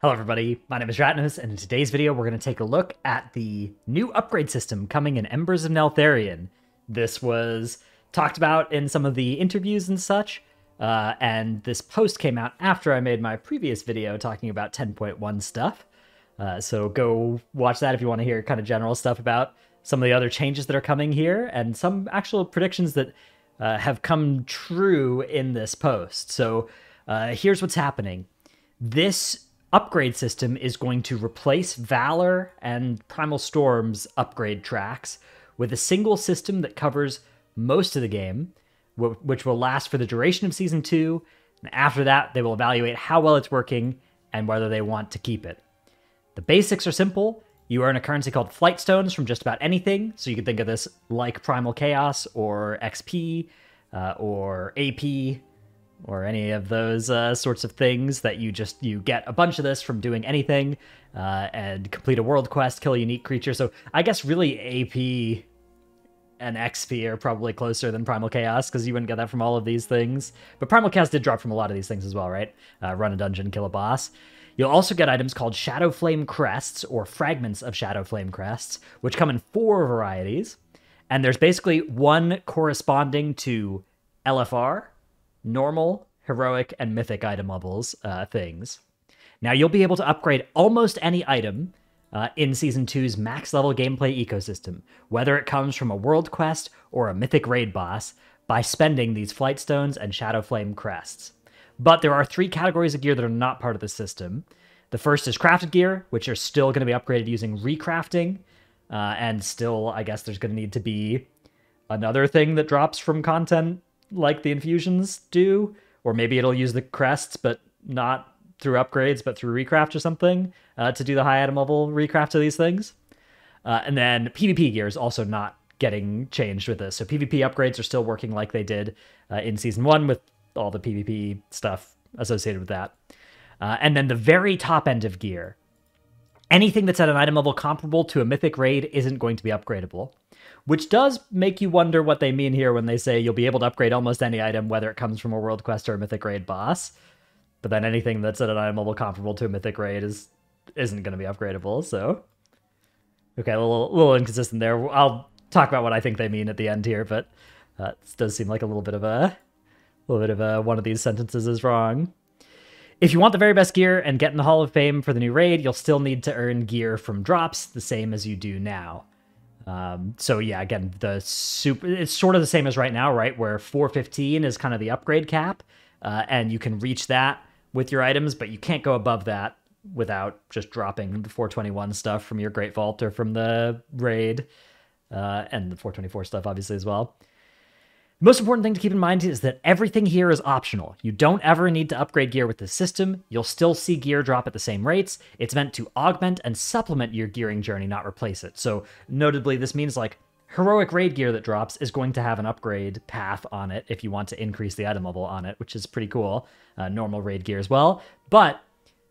Hello everybody, my name is Ratnos, and in today's video we're going to take a look at the new upgrade system coming in Embers of Neltharion. This was talked about in some of the interviews and such, and this post came out after I made my previous video talking about 10.1 stuff. So go watch that if you want to hear kind of general stuff about some of the other changes that are coming here, and some actual predictions that have come true in this post. So here's what's happening. This upgrade system is going to replace VALOR and Primal Storm's upgrade tracks with a single system that covers most of the game, which will last for the duration of Season 2, and after that they will evaluate how well it's working and whether they want to keep it. The basics are simple. You earn a currency called Flight Stones from just about anything, so you can think of this like Primal Chaos or XP or AP, or any of those sorts of things that you get a bunch of this from doing anything, and complete a world quest, kill a unique creature. So I guess really AP and XP are probably closer than Primal Chaos, because you wouldn't get that from all of these things. But Primal Chaos did drop from a lot of these things as well, right? Run a dungeon, kill a boss. You'll also get items called Shadow Flame Crests, or fragments of Shadow Flame Crests, which come in 4 varieties. And there's basically one corresponding to LFR, normal, heroic, and mythic item levels things. Now, you'll be able to upgrade almost any item in Season 2's max level gameplay ecosystem, whether it comes from a world quest or a mythic raid boss, by spending these Flight Stones and Shadow Flame Crests. But there are 3 categories of gear that are not part of the system. The first is crafted gear, which are still going to be upgraded using recrafting, and still, I guess there's going to need to be another thing that drops from content like the infusions do, or maybe it'll use the crests, but not through upgrades, but through recraft or something, to do the high item level recraft of these things. And then PvP gear is also not getting changed with this. So PvP upgrades are still working like they did in Season 1 with all the PvP stuff associated with that. And then the very top end of gear, anything that's at an item level comparable to a mythic raid isn't going to be upgradable. Which does make you wonder what they mean here when they say you'll be able to upgrade almost any item, whether it comes from a world quest or a mythic raid boss. But then anything that's at an item level comparable to a mythic raid isn't going to be upgradable, so... Okay, a little inconsistent there. I'll talk about what I think they mean at the end here, but this does seem like a little bit of one of these sentences is wrong. If you want the very best gear and get in the Hall of Fame for the new raid, you'll still need to earn gear from drops, the same as you do now. So yeah, again, it's sort of the same as right now, right? Where 415 is kind of the upgrade cap, and you can reach that with your items, but you can't go above that without just dropping the 421 stuff from your Great Vault or from the raid, and the 424 stuff obviously as well. The most important thing to keep in mind is that everything here is optional. You don't ever need to upgrade gear with the system. You'll still see gear drop at the same rates. It's meant to augment and supplement your gearing journey, not replace it. So notably, this means like heroic raid gear that drops is going to have an upgrade path on it if you want to increase the item level on it, which is pretty cool. Normal raid gear as well. But,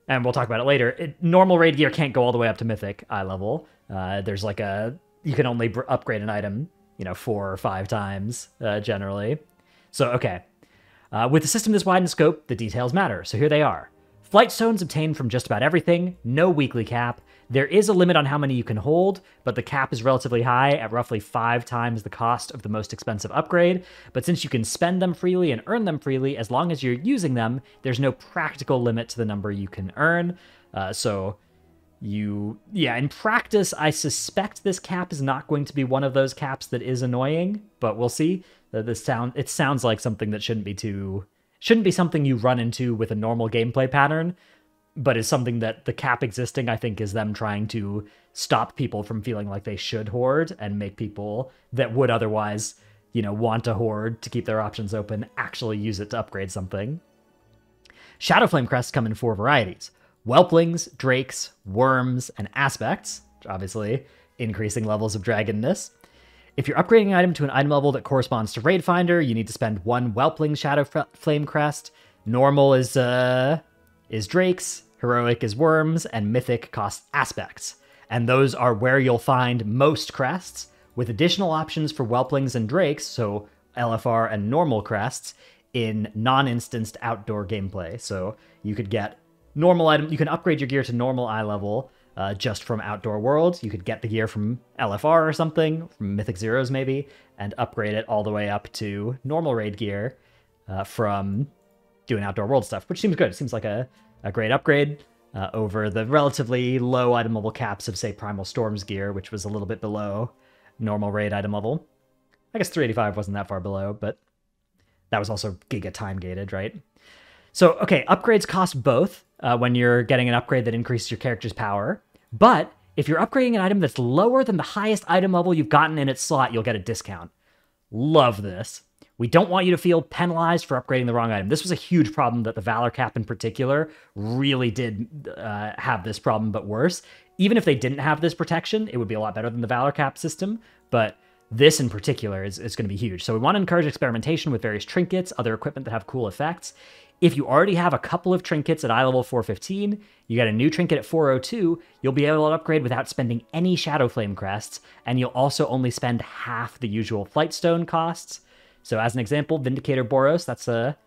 and we'll talk about it later, normal raid gear can't go all the way up to mythic eye level. There's like you can only upgrade an item 4 or 5 times, generally. So, okay. With the system this wide in scope, the details matter, so here they are. Flight Stones obtained from just about everything, no weekly cap. There is a limit on how many you can hold, but the cap is relatively high at roughly 5 times the cost of the most expensive upgrade. But since you can spend them freely and earn them freely, as long as you're using them, there's no practical limit to the number you can earn. In practice, I suspect this cap is not going to be one of those caps that is annoying, but we'll see. It sounds like something that shouldn't be something you run into with a normal gameplay pattern, but is something that the cap existing, I think, is them trying to stop people from feeling like they should hoard and make people that would otherwise, want to hoard to keep their options open, actually use it to upgrade something. Shadow Flame Crests come in 4 varieties. Whelplings, Drakes, Worms, and Aspects, which obviously increasing levels of dragonness. If you're upgrading an item to an item level that corresponds to Raid Finder, you need to spend 1 Whelpling Shadow Flame Crest. Normal is Drakes, Heroic is Worms, and Mythic costs Aspects. And those are where you'll find most crests, with additional options for Whelplings and Drakes, so LFR and normal crests, in non-instanced outdoor gameplay. So you could get normal item. You can upgrade your gear to normal eye level just from Outdoor World. You could get the gear from LFR or something, from Mythic Zeros maybe, and upgrade it all the way up to normal raid gear from doing Outdoor World stuff, which seems good. It seems like a great upgrade over the relatively low item level caps of, say, Primal Storm's gear, which was a little bit below normal raid item level. I guess 385 wasn't that far below, but that was also Giga time gated, right? So, okay, upgrades cost both when you're getting an upgrade that increases your character's power, but if you're upgrading an item that's lower than the highest item level you've gotten in its slot, you'll get a discount. Love this. We don't want you to feel penalized for upgrading the wrong item. This was a huge problem that the Valor cap in particular really did have this problem, but worse. Even if they didn't have this protection, it would be a lot better than the Valor cap system, but this in particular is going to be huge. So we want to encourage experimentation with various trinkets, other equipment that have cool effects. If you already have a couple of trinkets at eye level 415, you get a new trinket at 402, you'll be able to upgrade without spending any Shadow Flame crests, and you'll also only spend half the usual Flightstone costs. So as an example, Vindicator Boros, that's a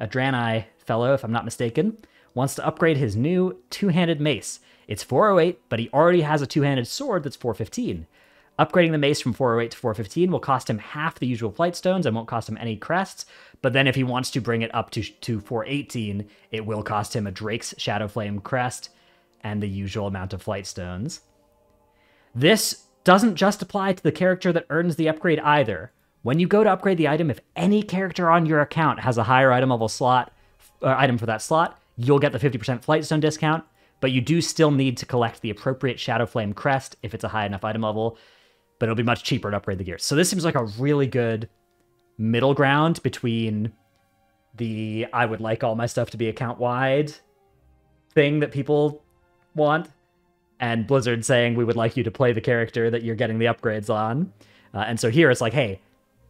Draenei fellow, if I'm not mistaken, wants to upgrade his new two-handed mace. It's 408, but he already has a two-handed sword that's 415. Upgrading the mace from 408 to 415 will cost him half the usual Flightstones and won't cost him any crests, but then if he wants to bring it up to 418, it will cost him a Drake's Shadow Flame crest and the usual amount of Flightstones. This doesn't just apply to the character that earns the upgrade either. When you go to upgrade the item, if any character on your account has a higher item level slot, item for that slot, you'll get the 50% Flightstone discount, but you do still need to collect the appropriate Shadow Flame crest if it's a high enough item level, but it'll be much cheaper to upgrade the gear. So this seems like a really good middle ground between the I would like all my stuff to be account-wide thing that people want, and Blizzard saying we would like you to play the character that you're getting the upgrades on. And so here it's like, hey,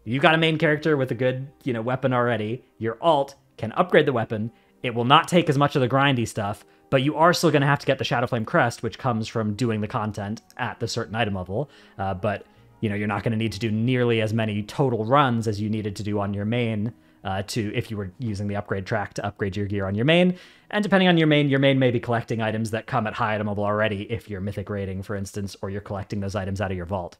you've got a main character with a good, weapon already. Your alt can upgrade the weapon. It will not take as much of the grindy stuff, but you are still going to have to get the Shadow Flame crest, which comes from doing the content at the certain item level. But you're not going to need to do nearly as many total runs as you needed to do on your main if you were using the upgrade track to upgrade your gear on your main. And depending on your main may be collecting items that come at high item level already if you're mythic rating, for instance, or you're collecting those items out of your vault.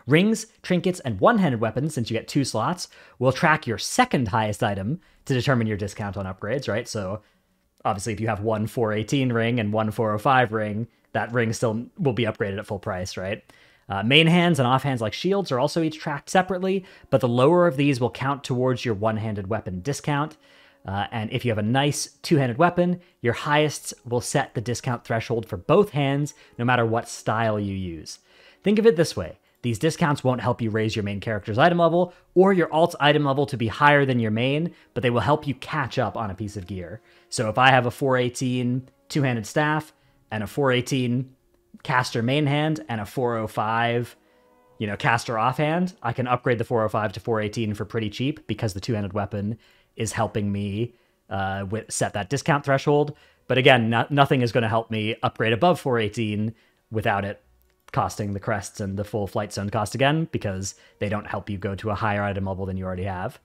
Rings, trinkets, and one-handed weapons, since you get 2 slots, will track your second highest item to determine your discount on upgrades, right? So obviously if you have one 418 ring and one 405 ring, that ring still will be upgraded at full price, right? Main hands and offhands like shields are also each tracked separately, but the lower of these will count towards your one-handed weapon discount. And if you have a nice two-handed weapon, your highest will set the discount threshold for both hands, no matter what style you use. Think of it this way. These discounts won't help you raise your main character's item level or your alt's item level to be higher than your main, but they will help you catch up on a piece of gear. So if I have a 418 two-handed staff and a 418 caster main hand and a 405, caster offhand, I can upgrade the 405 to 418 for pretty cheap because the two-handed weapon is helping me set that discount threshold. But again, nothing is going to help me upgrade above 418 without it costing the crests and the full Flightstone cost again, because they don't help you go to a higher item level than you already have.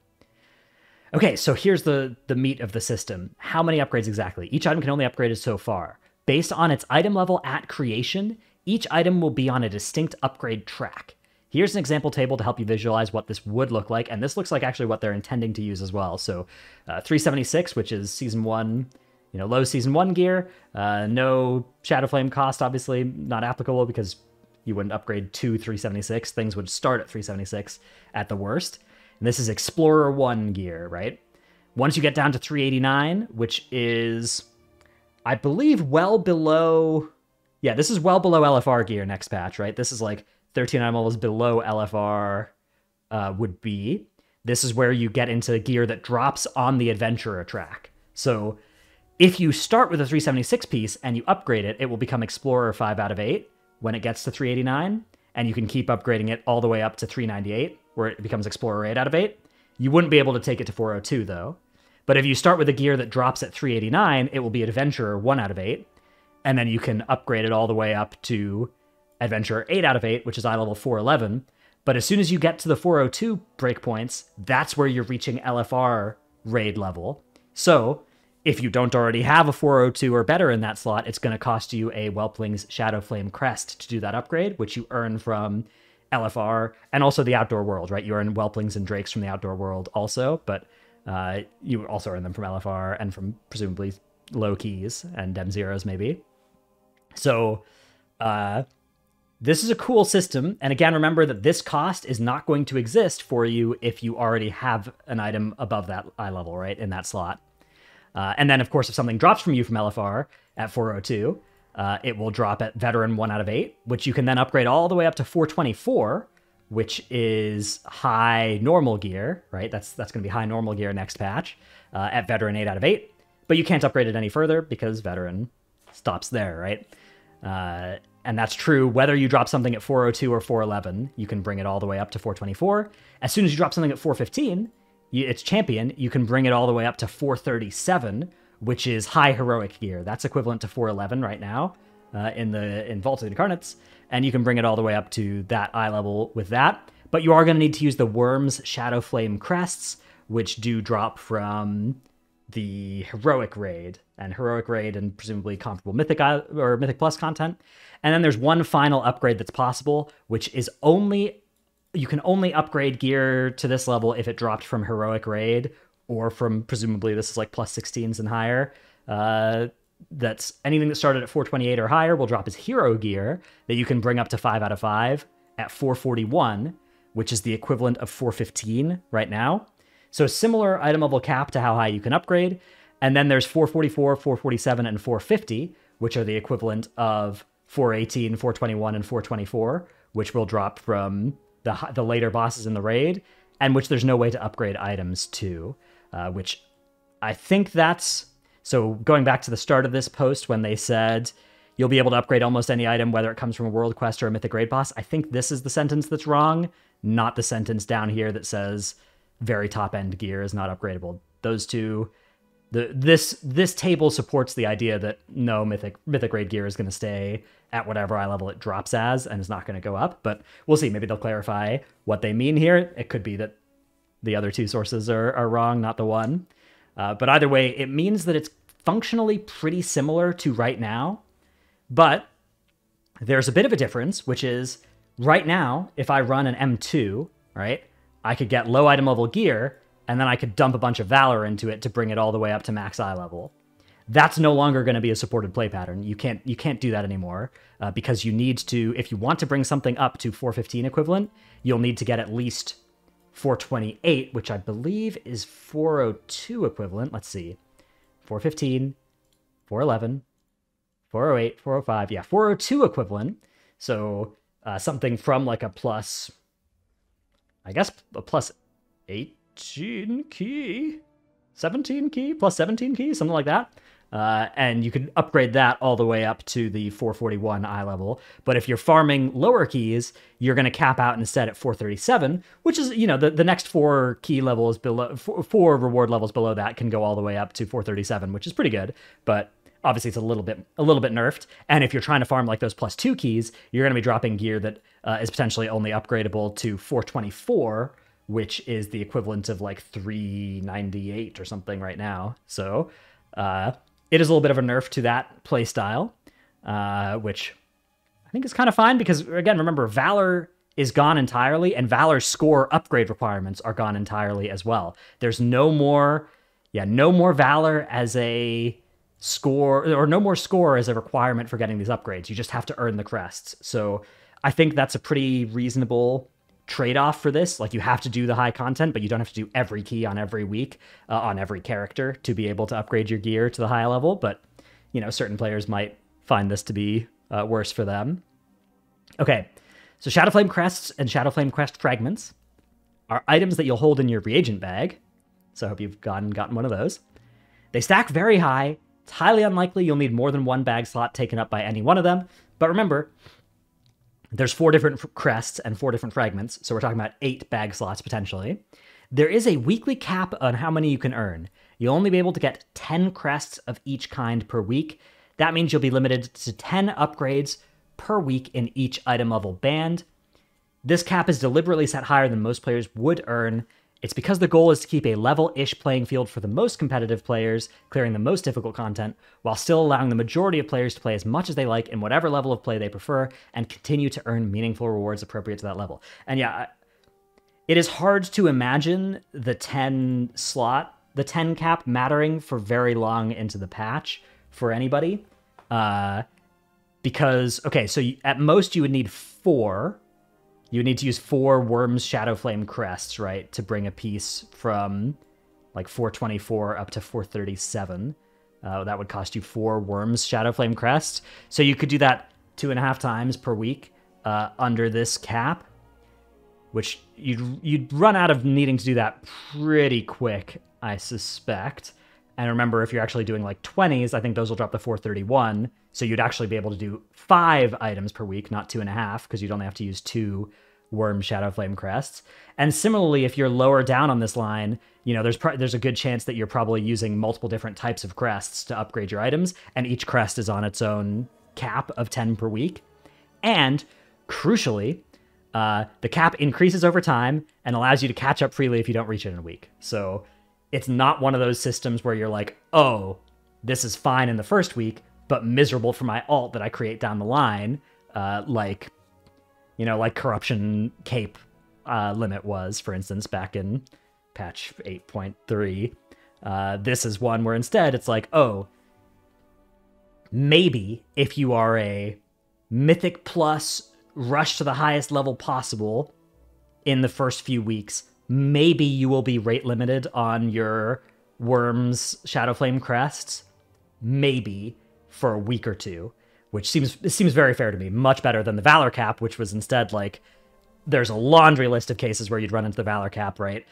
Okay, so here's the meat of the system. How many upgrades exactly? Each item can only upgrade it so far. Based on its item level at creation, each item will be on a distinct upgrade track. Here's an example table to help you visualize what this would look like, and this looks like actually what they're intending to use as well. So 376, which is Season 1, low Season 1 gear. No Shadow Flame cost, obviously, not applicable because you wouldn't upgrade to 376. Things would start at 376 at the worst. And this is Explorer 1 gear, right? Once you get down to 389, which is, I believe, well below... Yeah, this is well below LFR gear next patch, right? This is like 13 item levels below LFR would be. This is where you get into gear that drops on the Adventurer track. So if you start with a 376 piece and you upgrade it, it will become Explorer 5 out of 8 when it gets to 389, and you can keep upgrading it all the way up to 398, where it becomes Explorer 8 out of 8. You wouldn't be able to take it to 402, though. But if you start with a gear that drops at 389, it will be Adventurer 1 out of 8, and then you can upgrade it all the way up to Adventurer 8 out of 8, which is eye level 411. But as soon as you get to the 402 breakpoints, that's where you're reaching LFR raid level. So If you don't already have a 402 or better in that slot, it's going to cost you a Whelpling's Shadow Flame Crest to do that upgrade, which you earn from LFR and also the Outdoor World, right? You earn Whelplings and Drakes from the Outdoor World also, but you also earn them from LFR and from presumably low keys and Dem Zeros maybe. So this is a cool system. And again, remember that this cost is not going to exist for you if you already have an item above that eye level, right, in that slot. And then, of course, if something drops from you from LFR at 402, it will drop at Veteran 1 out of 8, which you can then upgrade all the way up to 424, which is high normal gear, right? That's going to be high normal gear next patch at Veteran 8 out of 8. But you can't upgrade it any further because Veteran stops there, right? And that's true whether you drop something at 402 or 411, you can bring it all the way up to 424. As soon as you drop something at 415, it's Champion, you can bring it all the way up to 437, which is high heroic gear. That's equivalent to 411 right now in Vault of the Incarnates, and you can bring it all the way up to that eye level with that. But you are going to need to use the Worm's Shadow Flame Crests, which do drop from the Heroic Raid, and presumably comparable Mythic or Mythic Plus content. And then there's one final upgrade that's possible, which is you can only upgrade gear to this level if it dropped from Heroic Raid or from, presumably this is like plus 16s and higher. That's anything that started at 428 or higher will drop as hero gear that you can bring up to 5 out of 5 at 441, which is the equivalent of 415 right now. So similar item level cap to how high you can upgrade. And then there's 444, 447, and 450, which are the equivalent of 418, 421, and 424, which will drop from the later bosses in the raid, and which there's no way to upgrade items to, which I think that's... So going back to the start of this post when they said you'll be able to upgrade almost any item, whether it comes from a world quest or a mythic raid boss, I think this is the sentence that's wrong, not the sentence down here that says very top-end gear is not upgradable. Those two... This table supports the idea that no mythic raid gear is going to stay at whatever eye level it drops as and is not going to go up, but we'll see. Maybe they'll clarify what they mean here. It could be that the other two sources are wrong, not the one. But either way, it means that it's functionally pretty similar to right now, but there's a bit of a difference, which is right now, if I run an M2, right, I could get low item level gear, and then I could dump a bunch of Valor into it to bring it all the way up to max eye level. That's no longer going to be a supported play pattern. You can't do that anymore because you need to, if you want to bring something up to 415 equivalent, you'll need to get at least 428, which I believe is 402 equivalent. Let's see. 415, 411, 408, 405. Yeah, 402 equivalent. So something from like a plus, I guess a plus 18 key, 17 key, plus 17 key, something like that. And you can upgrade that all the way up to the 441 eye level. But if you're farming lower keys, you're going to cap out instead at 437, which is, the next 4 key levels below, 4 reward levels below that can go all the way up to 437, which is pretty good. But obviously it's a little bit nerfed. And if you're trying to farm like those plus 2 keys, you're going to be dropping gear that is potentially only upgradable to 424, which is the equivalent of like 398 or something right now. So it is a little bit of a nerf to that playstyle, which I think is kind of fine because, again, remember, Valor is gone entirely, and Valor's score upgrade requirements are gone entirely as well. There's no more Valor as a score, or no more score as a requirement for getting these upgrades. You just have to earn the crests. So I think that's a pretty reasonable trade-off for this. Like, you have to do the high content, but you don't have to do every key on every week on every character to be able to upgrade your gear to the high level. But certain players might find this to be worse for them. Okay, so Shadowflame Crests and Shadowflame Crest Fragments are items that you'll hold in your reagent bag. So I hope you've gotten one of those. They stack very high. It's highly unlikely you'll need more than one bag slot taken up by any one of them. But remember, there's 4 different crests and 4 different fragments, so we're talking about 8 bag slots potentially. There is a weekly cap on how many you can earn. You'll only be able to get 10 crests of each kind per week. That means you'll be limited to 10 upgrades per week in each item level band. This cap is deliberately set higher than most players would earn It's because the goal is to keep a level-ish playing field for the most competitive players, clearing the most difficult content, while still allowing the majority of players to play as much as they like in whatever level of play they prefer, and continue to earn meaningful rewards appropriate to that level. And yeah, it is hard to imagine the 10 cap mattering for very long into the patch for anybody. Because, okay, so at most you would need 4. You would need to use 4 Worms Shadowflame crests, right, to bring a piece from like 424 up to 437. That would cost you 4 Worms Shadowflame crests. So you could do that 2.5 times per week under this cap, which you'd run out of needing to do that pretty quick, I suspect. And remember, if you're actually doing like 20s, I think those will drop to 431. So you'd actually be able to do 5 items per week, not 2.5, because you'd only have to use 2 Worm Shadowflame crests. And similarly, if you're lower down on this line, you know, there's a good chance that you're probably using multiple different types of crests to upgrade your items, and each crest is on its own cap of 10 per week. And crucially, the cap increases over time and allows you to catch up freely if you don't reach it in a week. So it's not one of those systems where you're like, oh, this is fine in the first week, but miserable for my alt that I create down the line, like Corruption Cape limit was, for instance, back in patch 8.3. This is one where instead it's like, oh, maybe if you are a Mythic Plus rush to the highest level possible in the first few weeks, maybe you will be rate limited on your Worms Shadowflame crests, maybe for a week or two, which seems very fair to me. Much better than the Valor cap, which was instead like, there's a laundry list of cases where you'd run into the Valor cap, right?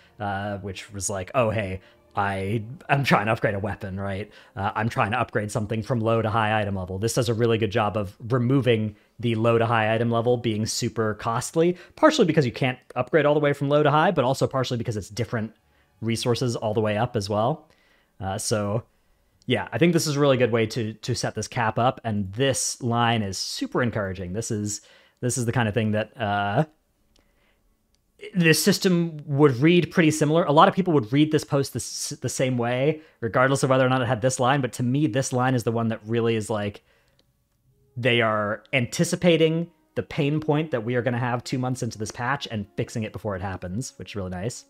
Which was like, oh, hey, I'm trying to upgrade a weapon, right? I'm trying to upgrade something from low to high item level. This does a really good job of removing the low to high item level being super costly, partially because you can't upgrade all the way from low to high, but also partially because it's different resources all the way up as well. So yeah, I think this is a really good way to set this cap up, and this line is super encouraging. This is the kind of thing that this system would read pretty similar. A lot of people would read this post the same way, regardless of whether or not it had this line, but to me, this line is the one that really is like, they are anticipating the pain point that we are going to have 2 months into this patch and fixing it before it happens, which is really nice.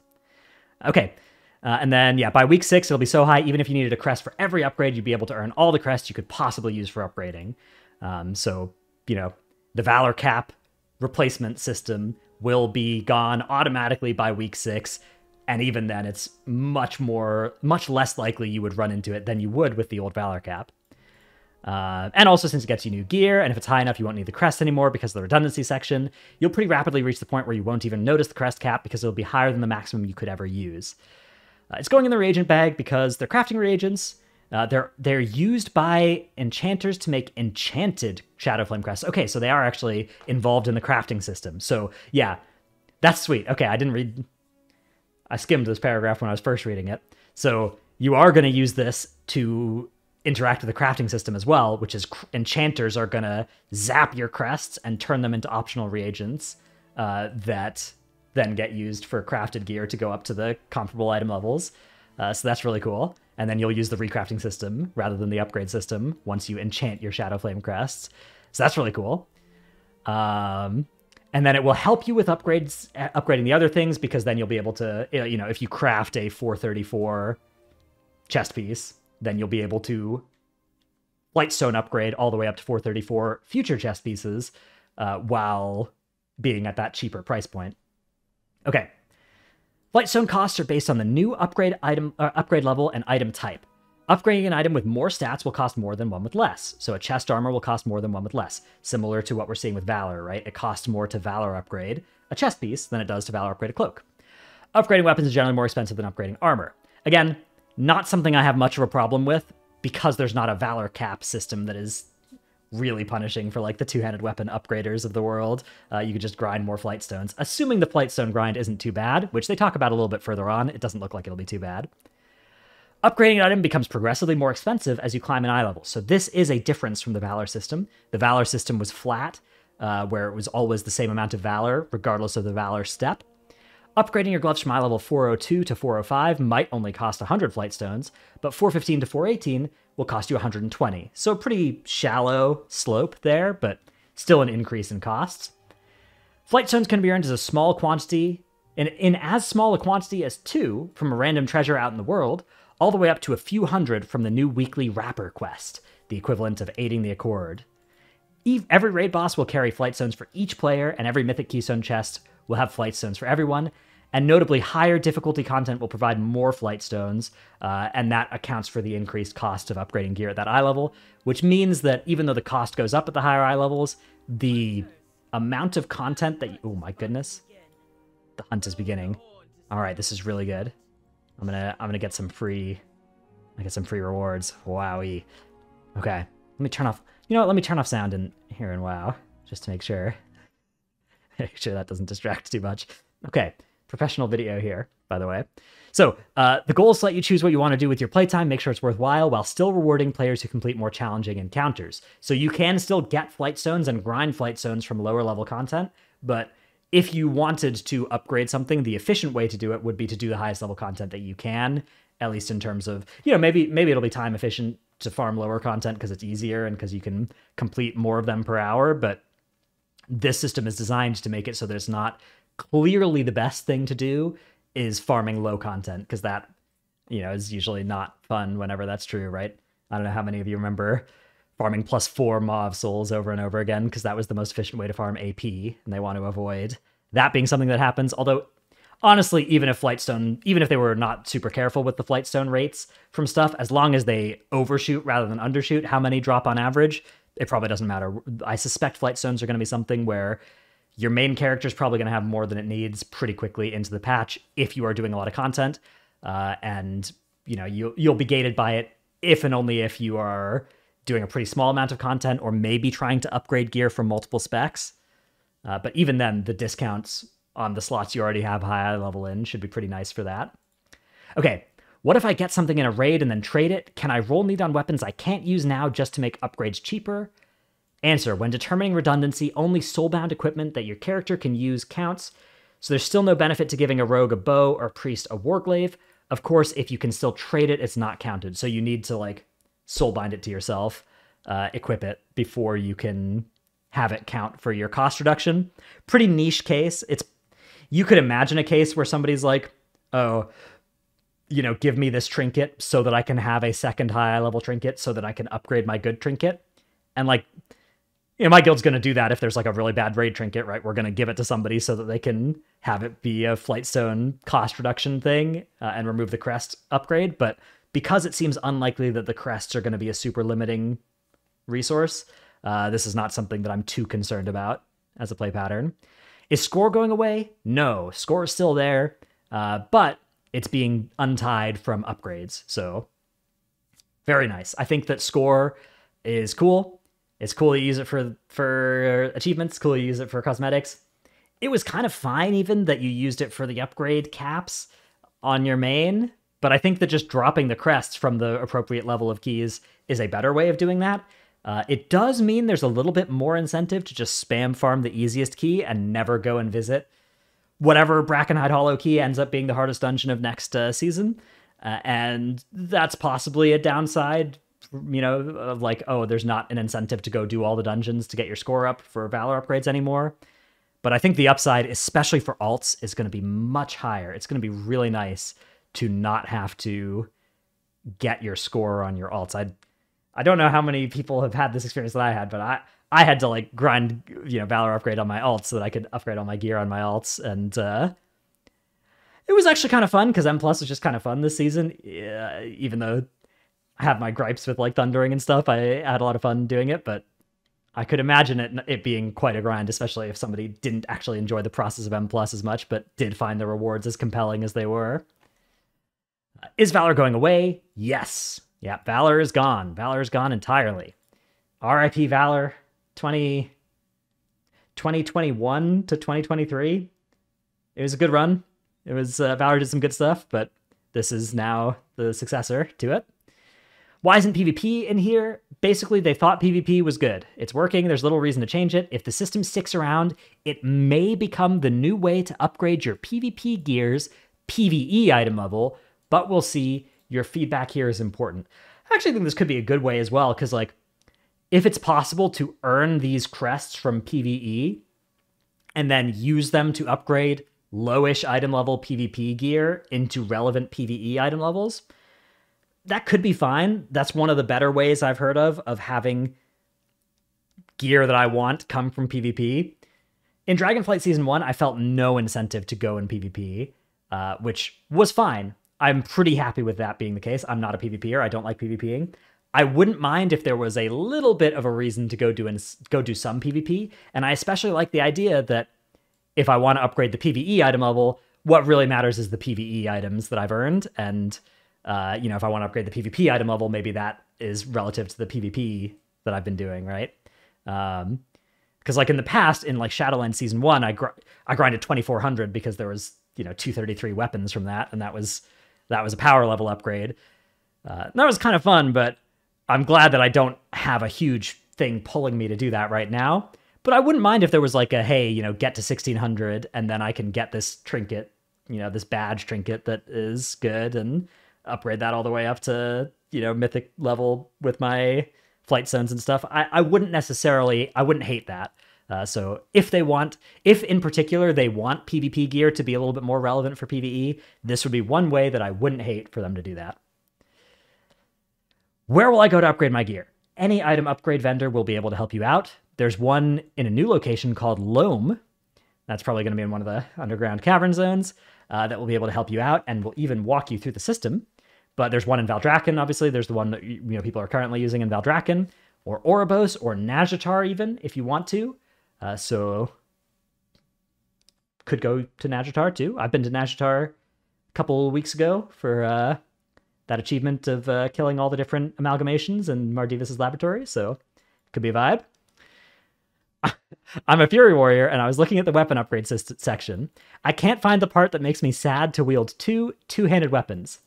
Okay. And then, yeah, by week 6, it'll be so high, even if you needed a crest for every upgrade, you'd be able to earn all the crests you could possibly use for upgrading. So, you know, the Valor cap replacement system will be gone automatically by week 6, and even then, it's much less likely you would run into it than you would with the old Valor cap. And also, since it gets you new gear, and if it's high enough, you won't need the crest anymore because of the redundancy section, you'll pretty rapidly reach the point where you won't even notice the crest cap because it'll be higher than the maximum you could ever use. It's going in the reagent bag because they're crafting reagents. They're used by enchanters to make enchanted Shadowflame crests. Okay, so they are actually involved in the crafting system. So yeah, that's sweet. Okay, I skimmed this paragraph when I was first reading it. So you are going to use this to interact with the crafting system as well, which is enchanters are going to zap your crests and turn them into optional reagents that then get used for crafted gear to go up to the comparable item levels. So that's really cool. And then you'll use the recrafting system rather than the upgrade system once you enchant your Shadowflame crests. So that's really cool. And then it will help you with upgrading the other things, because then you'll be able to, you know, if you craft a 434 chest piece, then you'll be able to Lightstone upgrade all the way up to 434 future chest pieces while being at that cheaper price point. Okay. Lightstone costs are based on the new upgrade level and item type. Upgrading an item with more stats will cost more than one with less. So a chest armor will cost more than one with less, similar to what we're seeing with Valor, right? It costs more to Valor upgrade a chest piece than it does to Valor upgrade a cloak. Upgrading weapons is generally more expensive than upgrading armor. Again, not something I have much of a problem with, because there's not a Valor cap system that is really punishing for like the two-handed weapon upgraders of the world. You could just grind more Flightstones. Assuming the Flightstone grind isn't too bad, which they talk about a little bit further on, it doesn't look like it'll be too bad. Upgrading an item becomes progressively more expensive as you climb an eye level. So this is a difference from the Valor system. The Valor system was flat, where it was always the same amount of Valor, regardless of the Valor step. upgrading your gloves from eye level 402 to 405 might only cost 100 flight stones, but 415 to 418 will cost you 120. So a pretty shallow slope there, but still an increase in costs. Flight stones can be earned as a small quantity, in as small a quantity as 2 from a random treasure out in the world, all the way up to a few hundred from the new weekly Rapper quest, the equivalent of aiding the Accord. Every raid boss will carry flight stones for each player, and every mythic keystone chest will have flight stones for everyone, and notably higher difficulty content will provide more flight stones, and that accounts for the increased cost of upgrading gear at that eye level, which means that even though the cost goes up at the higher eye levels, the amount of content that oh my goodness, the hunt is beginning. All right, this is really good. I'm gonna get some free, rewards. Wowie. Okay, let me turn off. You know what? Let me turn off sound in here in WoW just to make sure. Make sure that doesn't distract too much. Okay, professional video here, by the way. So the goal is to let you choose what you want to do with your playtime, make sure it's worthwhile, while still rewarding players who complete more challenging encounters. So you can still get flight stones and grind flight stones from lower level content, but if you wanted to upgrade something, the efficient way to do it would be to do the highest level content that you can, at least in terms of, you know, maybe it'll be time efficient to farm lower content because it's easier and because you can complete more of them per hour, but this system is designed to make it so that it's not clearly the best thing to do is farming low content, because that, you know, is usually not fun whenever that's true, right? I don't know how many of you remember farming +4 Mauve souls over and over again, because that was the most efficient way to farm AP, and they want to avoid that being something that happens. Although, honestly, even if they were not super careful with the Flightstone rates from stuff, as long as they overshoot rather than undershoot how many drop on average, it probably doesn't matter. I suspect Flightstones are going to be something where your main character is probably going to have more than it needs pretty quickly into the patch if you are doing a lot of content, and you know you'll be gated by it if and only if you are doing a pretty small amount of content or maybe trying to upgrade gear from multiple specs. But even then, the discounts on the slots you already have high level in should be pretty nice for that. Okay, what if I get something in a raid and then trade it? Can I roll need on weapons I can't use now just to make upgrades cheaper? Answer: when determining redundancy, only soulbound equipment that your character can use counts, so there's still no benefit to giving a rogue a bow or a priest a warglaive. Of course, if you can still trade it, it's not counted, so you need to like soulbind it to yourself, equip it before you can have it count for your cost reduction. Pretty niche case. You could imagine a case where somebody's like, oh, you know, give me this trinket so that I can have a second high level trinket so that I can upgrade my good trinket. And like, you know, my guild's going to do that if there's like a really bad raid trinket, right? We're going to give it to somebody so that they can have it be a Flightstone cost reduction thing and remove the crest upgrade. But because it seems unlikely that the crests are going to be a super limiting resource, this is not something that I'm too concerned about as a play pattern. Is score going away? No, score is still there, but it's being untied from upgrades. So very nice. I think that score is cool. It's cool to use it for achievements, cool to use it for cosmetics. It was kind of fine even that you used it for the upgrade caps on your main, but I think that just dropping the crests from the appropriate level of keys is a better way of doing that. It does mean there's a little bit more incentive to just spam farm the easiest key and never go and visit whatever Brackenhide Hollow key ends up being the hardest dungeon of next season. And that's possibly a downside, you know, of like, oh, there's not an incentive to go do all the dungeons to get your score up for Valor upgrades anymore. But I think the upside, especially for alts, is going to be much higher. It's going to be really nice to not have to get your score on your alts. I don't know how many people have had this experience that I had, but I had to like grind, you know, Valor upgrade on my alts so that I could upgrade all my gear on my alts. And it was actually kind of fun because M+ was just kind of fun this season. Even though I have my gripes with like thundering and stuff, I had a lot of fun doing it, but I could imagine it being quite a grind, especially if somebody didn't actually enjoy the process of M+ as much, but did find the rewards as compelling as they were. Is Valor going away? Yes. Yeah, Valor is gone. Valor is gone entirely. RIP Valor 2021 to 2023. It was a good run. Valor did some good stuff, but this is now the successor to it. Why isn't PvP in here? Basically, they thought PvP was good. It's working. There's little reason to change it. If the system sticks around, it may become the new way to upgrade your PvP gear's PvE item level, but we'll see. Your feedback here is important. I actually think this could be a good way as well, because like, if it's possible to earn these crests from PvE and then use them to upgrade lowish item level PvP gear into relevant PvE item levels, that could be fine. That's one of the better ways I've heard of having gear that I want come from PvP. In Dragonflight Season 1, I felt no incentive to go in PvP, which was fine. I'm pretty happy with that being the case. I'm not a PvPer. I don't like PvPing. I wouldn't mind if there was a little bit of a reason to go do some PvP, and I especially like the idea that if I want to upgrade the PvE item level, what really matters is the PvE items that I've earned, and if I want to upgrade the PvP item level, maybe that is relative to the PvP that I've been doing, right? Because like in the past, in like Shadowlands Season 1, I grinded 2400 because there was 233 weapons from that, and that was a power level upgrade. That was kind of fun, but I'm glad that I don't have a huge thing pulling me to do that right now. But I wouldn't mind if there was like a, hey, get to 1600 and then I can get this trinket, this badge trinket that is good, and upgrade that all the way up to, mythic level with my flight stones and stuff. I wouldn't hate that. So if in particular they want PvP gear to be a little bit more relevant for PvE, this would be one way that I wouldn't hate for them to do that. Where will I go to upgrade my gear? Any item upgrade vendor will be able to help you out. There's one in a new location called Loam. That's probably going to be in one of the underground cavern zones that will be able to help you out and will even walk you through the system. But there's one in Valdrakken, obviously. There's the one that people are currently using in Valdrakken, or Oribos, or Nazjatar even, if you want to. So could go to Nazjatar too. I've been to Nazjatar a couple weeks ago for that achievement of killing all the different amalgamations in Mardivis' laboratory, so could be a vibe. I'm a Fury Warrior, and I was looking at the weapon upgrade section. I can't find the part that makes me sad to wield two-handed weapons.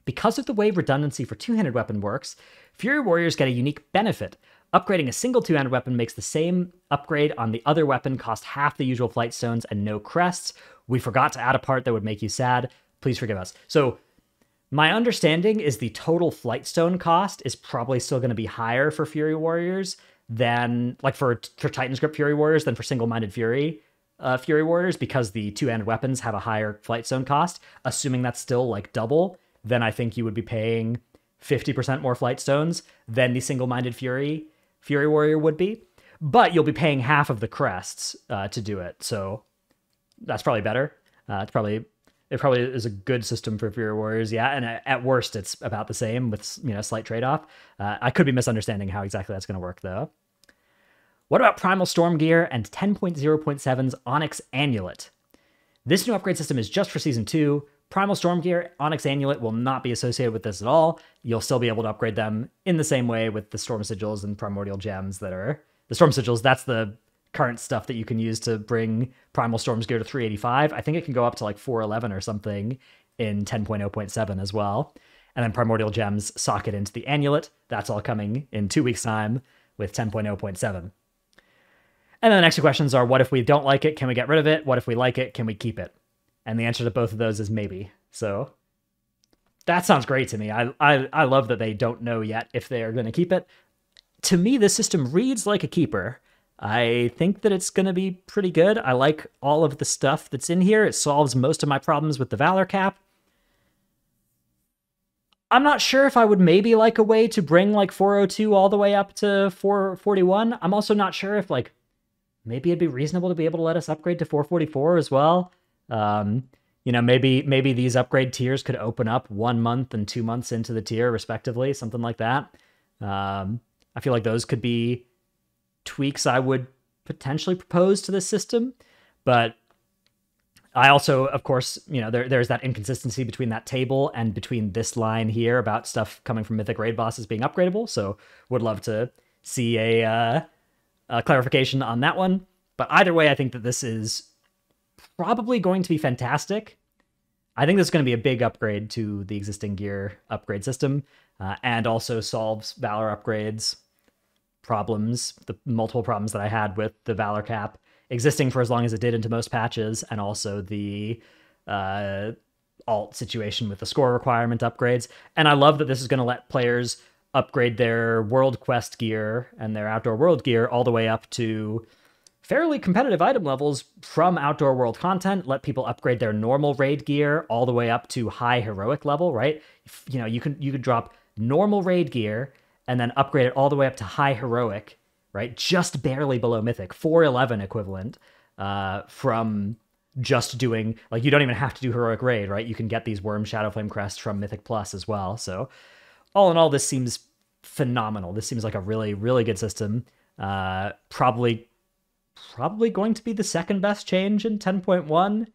Because of the way redundancy for two-handed weapon works, Fury Warriors get a unique benefit. Upgrading a single two-handed weapon makes the same upgrade on the other weapon cost half the usual flight stones and no crests. We forgot to add a part that would make you sad. Please forgive us. So my understanding is the total flight stone cost is probably still going to be higher for Fury Warriors than, like for Titan's Grip Fury Warriors than for single-minded Fury Warriors, because the two-handed weapons have a higher flight stone cost. Assuming that's still like double, then I think you would be paying 50% more flight stones than the single-minded Fury Warrior would be. But you'll be paying half of the crests to do it, so that's probably better. It probably is a good system for Fury Warriors, yeah, and at worst it's about the same with slight trade-off. I could be misunderstanding how exactly that's going to work, though. What about Primal Storm Gear and 10.0.7's Onyx Amulet? This new upgrade system is just for Season 2. Primal Storm Gear, Onyx Amulet will not be associated with this at all. You'll still be able to upgrade them in the same way with the Storm Sigils and Primordial Gems that are... The Storm Sigils, that's the current stuff that you can use to bring Primal Storm's Gear to 385. I think it can go up to like 411 or something in 10.0.7 as well. And then Primordial Gems socket into the Amulet. That's all coming in 2 weeks' time with 10.0.7. And then the next two questions are, what if we don't like it? Can we get rid of it? What if we like it? Can we keep it? And the answer to both of those is maybe. So that sounds great to me. I love that they don't know yet if they are going to keep it. To me, this system reads like a keeper. I think that it's going to be pretty good. I like all of the stuff that's in here. It solves most of my problems with the Valor cap. I'm not sure if I would maybe like a way to bring like 402 all the way up to 441. I'm also not sure if like maybe it'd be reasonable to be able to let us upgrade to 444 as well. Maybe these upgrade tiers could open up 1 month and 2 months into the tier respectively, something like that. I feel like those could be tweaks I would potentially propose to this system, but I also, of course, there's that inconsistency between that table and between this line here about stuff coming from Mythic Raid bosses being upgradable, so would love to see a clarification on that one. But either way, I think that this is probably going to be fantastic. I think this is going to be a big upgrade to the existing gear upgrade system. and also solves Valor upgrades problems, the multiple problems that I had with the Valor cap existing for as long as it did into most patches, and also the alt situation with the score requirement upgrades. And I love that this is going to let players upgrade their world quest gear and their outdoor world gear all the way up to fairly competitive item levels from outdoor world content. Let people upgrade their normal raid gear all the way up to high heroic level, right? You know, you could drop normal raid gear and then upgrade it all the way up to high heroic, right? Just barely below mythic, 411 equivalent, from just doing, like, you don't even have to do heroic raid, right? You can get these Worm Shadowflame crests from Mythic Plus as well. So all in all, this seems phenomenal. This seems like a really, really good system. Probably going to be the second best change in 10.1.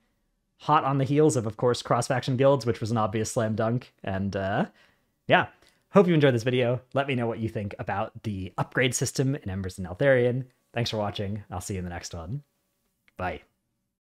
Hot on the heels of course, cross-faction guilds, which was an obvious slam dunk. And yeah, hope you enjoyed this video. Let me know what you think about the upgrade system in Embers of Neltharion. Thanks for watching. I'll see you in the next one. Bye.